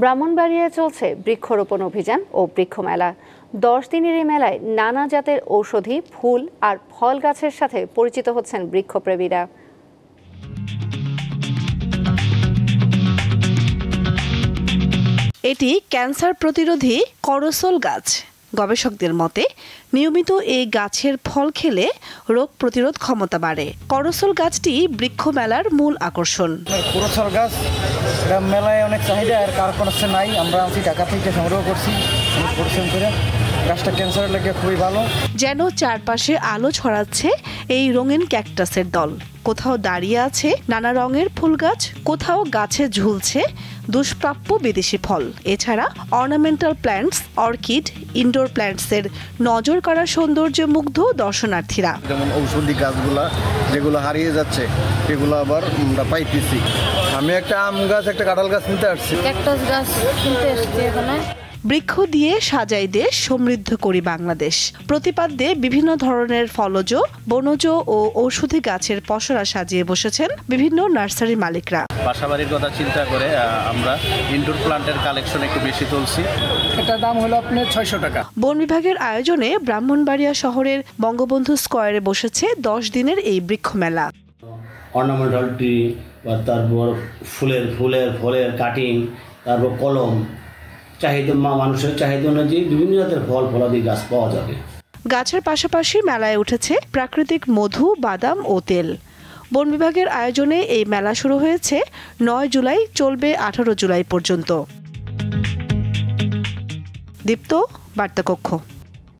ব্রাহ্মণবাড়িয়ায় চলছে বৃক্ষরোপণ অভিযান ও বৃক্ষ মেলা। 10 দিনের এই মেলায় নানা জাতের ঔষধি ফুল আর ফল গাছের সাথে পরিচিত হচ্ছেন বৃক্ষপ্রেমীরা। এটি ক্যান্সার প্রতিরোধী করসল গাছ। গবেষকদের মতে নিয়মিত এই গাছের ফল খেলে রোগ প্রতিরোধ ক্ষমতা বাড়ে। করসল গাছটি বৃক্ষ মেলার মূল আকর্ষণ। করসল গাছ মেলায় অনেক চাহিদা, আর কারখানা নাই। আমরা ঢাকা থেকে সংগ্রহ করছি পরিশ্রম করে। গাছটা ক্যান্সারের লাগে খুবই ভালো। যেন চারপাশে আলো ছড়াচ্ছে এই রঙিন ক্যাকটাসের দল। কোথাও দাঁড়িয়ে আছে নানা রঙের ফুল গাছ, কোথাও গাছে ঝুলছে দুষ্প্রাপ্য বিদেশি ফল। এছাড়া অর্নামেন্টাল প্ল্যান্টস, অর্কিড, ইনডোর প্ল্যান্টসের নজর কাড়া সৌন্দর্যে মুগ্ধ দর্শনার্থীরা। যেমন ঔষধি গাছগুলা যেগুলো হারিয়ে যাচ্ছে এগুলো আবার আমরা পাইতেছি। আমি একটা আম গাছ, একটা কাঁঠাল গাছ নিতে আসছি। ক্যাকটাস গাছ কিনতে এসেছি এখানে। বৃক্ষ দিয়ে সাজাই দেশ, সমৃদ্ধ করি বাংলাদেশ প্রতিপাদ্যে বিভিন্ন ধরনের ফলজ, বনজ ও ঔষধি গাছের পসরা সাজিয়ে বসেছেন বিভিন্ন নার্সারির মালিকরা। বাসাবাড়ির কথা চিন্তা করে আমরা ইনডোর প্ল্যান্টের কালেকশন একটু বেশি তুলছি। এটার দাম হলো আপনার 600 টাকা। বন বিভাগের আয়োজনে ব্রাহ্মণবাড়িয়া শহরের বঙ্গবন্ধু স্কয়ারে বসেছে 10 দিনের এই বৃক্ষ মেলা। অর্নামেন্টাল ট্রি, তারপর ফলের কাটিং, তারপর কলম, চাহিদা মানুষের চাহিদা অনুযায়ী বিভিন্ন জাতের ফল ফলাদি গাছ পাওয়া যাবে। গাছের পাশাপাশি মেলায় উঠেছে প্রাকৃতিক মধু, বাদাম ও তেল। বন বিভাগের আয়োজনে এই মেলা শুরু হয়েছে 9 জুলাই, চলবে 18 জুলাই পর্যন্ত। দীপ্ত, বার্তা কক্ষ।